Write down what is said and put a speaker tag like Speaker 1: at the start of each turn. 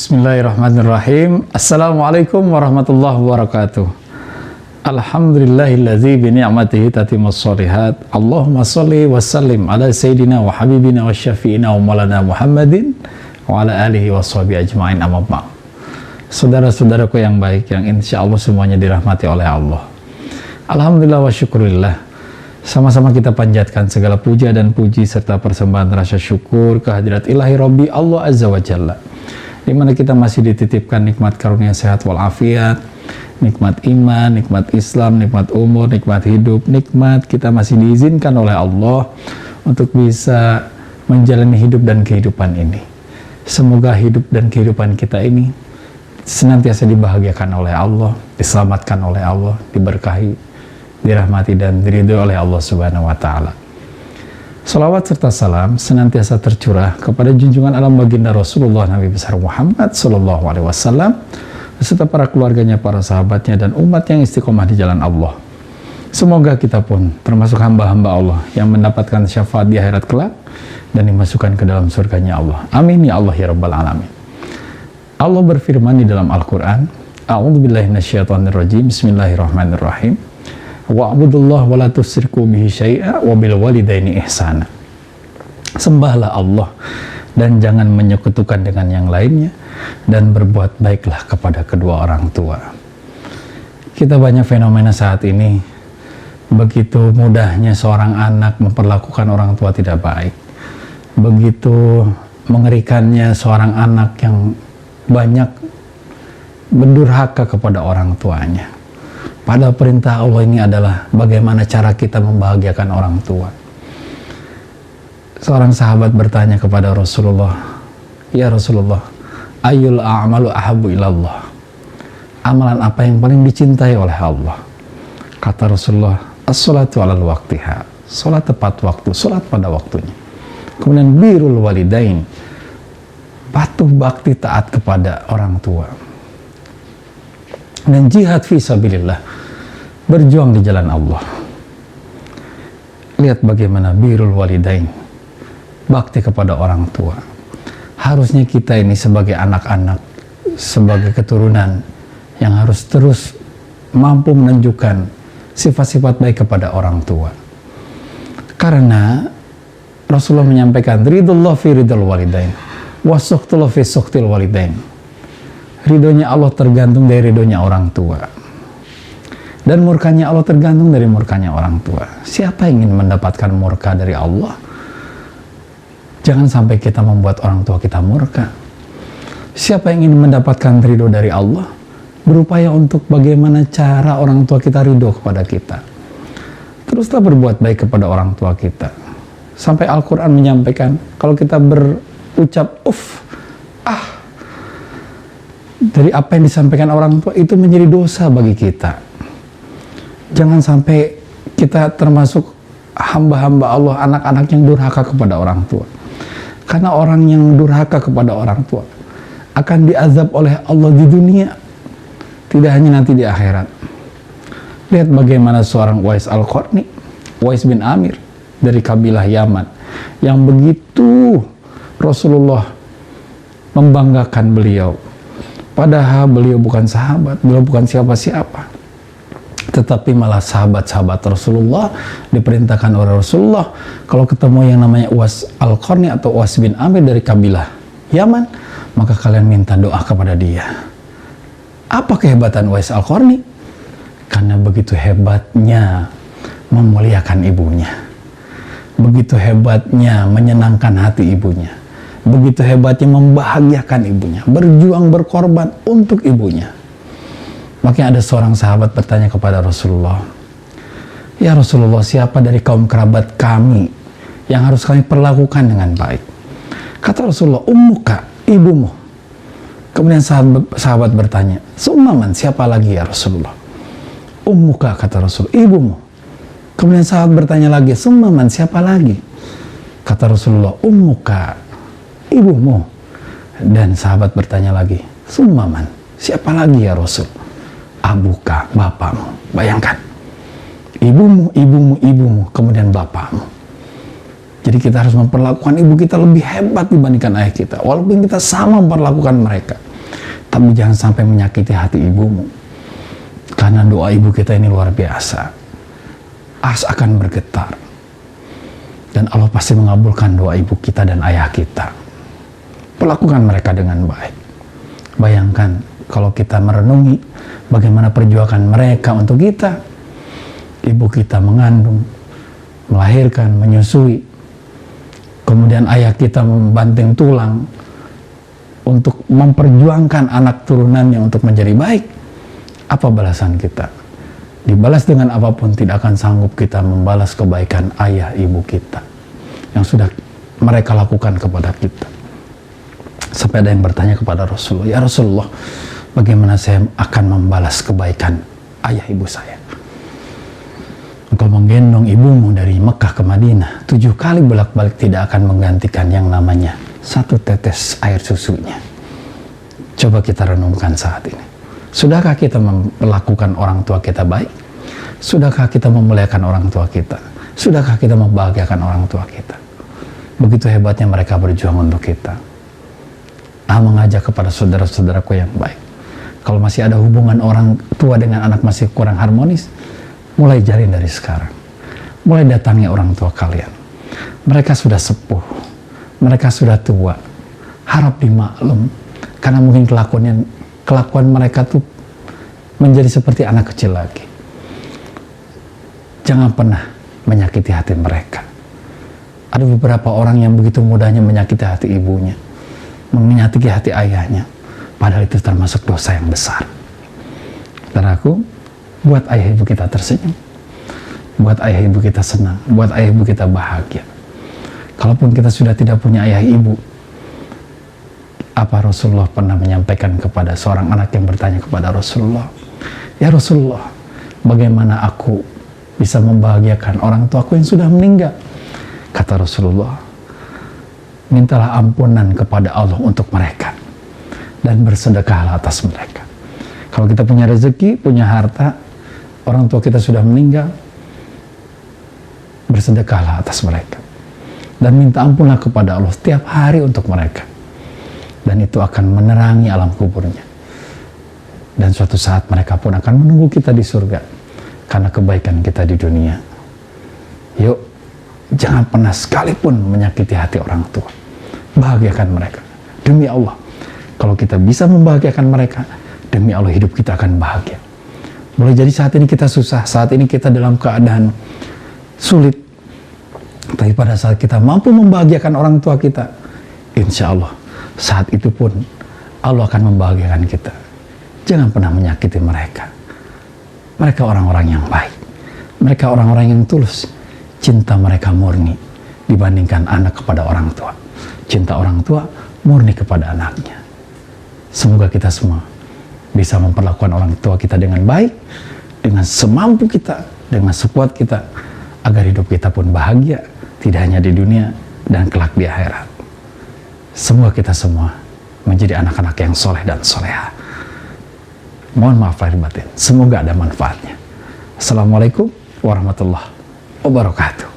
Speaker 1: Bismillahirrahmanirrahim. Assalamualaikum warahmatullahi wabarakatuh. Alhamdulillahilladzi bi ni'matihi tatimmus shalihat. Allahumma shalli wa sallim ala sayyidina wa habibina wa syafi'ina wa maulana Muhammadin wa ala alihi wa sahbihi ajma'in, amma ba'd. Saudara-saudaraku yang baik, yang insya Allah semuanya dirahmati oleh Allah. Alhamdulillah wa syukurillah. Sama-sama kita panjatkan segala puja dan puji serta persembahan rasa syukur kehadirat ilahi Rabbi Allah Azza wa Jalla, di mana kita masih dititipkan nikmat karunia sehat walafiat, nikmat iman, nikmat Islam, nikmat umur, nikmat hidup, nikmat kita masih diizinkan oleh Allah untuk bisa menjalani hidup dan kehidupan ini. Semoga hidup dan kehidupan kita ini senantiasa dibahagiakan oleh Allah, diselamatkan oleh Allah, diberkahi, dirahmati dan diridhoi oleh Allah Subhanahu wa taala. Salawat serta salam senantiasa tercurah kepada junjungan alam baginda Rasulullah Nabi besar Muhammad sallallahu alaihi wasallam beserta para keluarganya, para sahabatnya dan umat yang istiqomah di jalan Allah. Semoga kita pun termasuk hamba-hamba Allah yang mendapatkan syafaat di akhirat kelak dan dimasukkan ke dalam surganya Allah. Amin ya Allah ya rabbal alamin. Allah berfirman di dalam Al-Qur'an, A'udzubillahi minasyaitonirrajim. Bismillahirrahmanirrahim. Wa'budullah wa la tusyriku bihi syai'a wa bil walidaini ihsana. Sembahlah Allah dan jangan menyekutukan dengan yang lainnya, dan berbuat baiklah kepada kedua orang tua. Kita banyak fenomena saat ini, begitu mudahnya seorang anak memperlakukan orang tua tidak baik, begitu mengerikannya seorang anak yang banyak berdurhaka kepada orang tuanya. Pada perintah Allah ini adalah bagaimana cara kita membahagiakan orang tua. Seorang sahabat bertanya kepada Rasulullah, "Ya Rasulullah, ayyul a'malu ahabbu ilallah?" Amalan apa yang paling dicintai oleh Allah? Kata Rasulullah, "As-sholatu 'alal waqtiha." Salat tepat waktu, salat pada waktunya. Kemudian birrul walidain, patuh bakti taat kepada orang tua. Dan jihad fi sabilillah, berjuang di jalan Allah. Lihat bagaimana birrul walidain, bakti kepada orang tua. Harusnya kita ini sebagai anak-anak, sebagai keturunan yang harus terus mampu menunjukkan sifat-sifat baik kepada orang tua. Karena Rasulullah menyampaikan, ridullah fi ridul walidain, wa suhtullah fi suhtil walidain. Ridhonya Allah tergantung dari ridhonya orang tua, dan murkanya Allah tergantung dari murkanya orang tua. Siapa yang ingin mendapatkan murka dari Allah? Jangan sampai kita membuat orang tua kita murka. Siapa yang ingin mendapatkan ridho dari Allah? Berupaya untuk bagaimana cara orang tua kita ridho kepada kita. Teruslah berbuat baik kepada orang tua kita. Sampai Al-Quran menyampaikan, kalau kita berucap dari apa yang disampaikan orang tua, itu menjadi dosa bagi kita. Jangan sampai kita termasuk hamba-hamba Allah, anak-anak yang durhaka kepada orang tua. Karena orang yang durhaka kepada orang tua akan diazab oleh Allah di dunia, tidak hanya nanti di akhirat. Lihat bagaimana seorang Uwais Al-Qarni, Uwais bin Amir dari kabilah Yaman, yang begitu Rasulullah membanggakan beliau. Padahal beliau bukan sahabat, beliau bukan siapa-siapa, tetapi malah sahabat-sahabat Rasulullah diperintahkan oleh Rasulullah, kalau ketemu yang namanya Uwais Al-Qarni atau Uwais bin Amir dari kabilah Yaman, maka kalian minta doa kepada dia. Apa kehebatan Uwais Al-Qarni? Karena begitu hebatnya memuliakan ibunya, begitu hebatnya menyenangkan hati ibunya, begitu hebatnya membahagiakan ibunya, berjuang berkorban untuk ibunya. Makanya ada seorang sahabat bertanya kepada Rasulullah, "Ya Rasulullah, siapa dari kaum kerabat kami yang harus kami perlakukan dengan baik?" Kata Rasulullah, "Ummuka, ibumu." Kemudian sahabat bertanya, "Summaman, siapa lagi ya Rasulullah?" "Ummuka," kata Rasul, "ibumu." Kemudian sahabat bertanya lagi, "Summaman, siapa lagi?" Kata Rasulullah, "Ummuka, ibumu." Dan sahabat bertanya lagi, "Summaman, siapa lagi ya Rasul?" "Abuka," bapakmu. Bayangkan, ibumu, ibumu, ibumu, kemudian bapakmu. Jadi kita harus memperlakukan ibu kita lebih hebat dibandingkan ayah kita, walaupun kita sama memperlakukan mereka. tapi jangan sampai menyakiti hati ibumu. Karena doa ibu kita ini luar biasa. Ars akan bergetar. Dan Allah pasti mengabulkan doa ibu kita dan ayah kita. Perlakukan mereka dengan baik. Bayangkan kalau kita merenungi bagaimana perjuangan mereka untuk kita. Ibu kita mengandung, melahirkan, menyusui. Kemudian ayah kita membanting tulang untuk memperjuangkan anak turunannya untuk menjadi baik. Apa balasan kita? Dibalas dengan apapun, tidak akan sanggup kita membalas kebaikan ayah ibu kita yang sudah mereka lakukan kepada kita. Sampai ada yang bertanya kepada Rasulullah, ya Rasulullah, bagaimana saya akan membalas kebaikan ayah ibu saya? Engkau menggendong ibumu dari Mekah ke Madinah 7 kali bolak-balik tidak akan menggantikan yang namanya 1 tetes air susunya. Coba kita renungkan saat ini. Sudahkah kita melakukan orang tua kita baik? Sudahkah kita memuliakan orang tua kita? Sudahkah kita membahagiakan orang tua kita? Begitu hebatnya mereka berjuang untuk kita. Mengajak kepada saudara-saudaraku yang baik. Kalau masih ada hubungan orang tua dengan anak masih kurang harmonis, mulai jalin dari sekarang. Mulai datangi orang tua kalian. Mereka sudah sepuh. Mereka sudah tua. Harap dimaklum. Karena mungkin kelakuan mereka tuh menjadi seperti anak kecil lagi. Jangan pernah menyakiti hati mereka. Ada beberapa orang yang begitu mudahnya menyakiti hati ibunya, menyakiti hati ayahnya, padahal itu termasuk dosa yang besar. Dan aku buat ayah ibu kita tersenyum, buat ayah ibu kita senang, buat ayah ibu kita bahagia. Kalaupun kita sudah tidak punya ayah ibu, apa Rasulullah pernah menyampaikan kepada seorang anak yang bertanya kepada Rasulullah, ya Rasulullah, bagaimana aku bisa membahagiakan orang tuaku yang sudah meninggal? Kata Rasulullah, mintalah ampunan kepada Allah untuk mereka dan bersedekahlah atas mereka. Kalau kita punya rezeki, punya harta, orang tua kita sudah meninggal, bersedekahlah atas mereka dan minta ampunlah kepada Allah setiap hari untuk mereka. Dan itu akan menerangi alam kuburnya. Dan suatu saat mereka pun akan menunggu kita di surga karena kebaikan kita di dunia. Yuk, jangan pernah sekalipun menyakiti hati orang tua. Bahagiakan mereka. Demi Allah, kalau kita bisa membahagiakan mereka, demi Allah hidup kita akan bahagia. Boleh jadi saat ini kita susah, saat ini kita dalam keadaan sulit, tapi pada saat kita mampu membahagiakan orang tua kita, insya Allah saat itu pun Allah akan membahagiakan kita. Jangan pernah menyakiti mereka. Mereka orang-orang yang baik. Mereka orang-orang yang tulus. Cinta mereka murni dibandingkan anak kepada orang tua. Cinta orang tua murni kepada anaknya. Semoga kita semua bisa memperlakukan orang tua kita dengan baik, dengan semampu kita, dengan sekuat kita, agar hidup kita pun bahagia, tidak hanya di dunia dan kelak di akhirat. Semoga kita semua menjadi anak-anak yang soleh dan soleha. Mohon maaf lahir batin. Semoga ada manfaatnya. Assalamualaikum warahmatullahi wabarakatuh.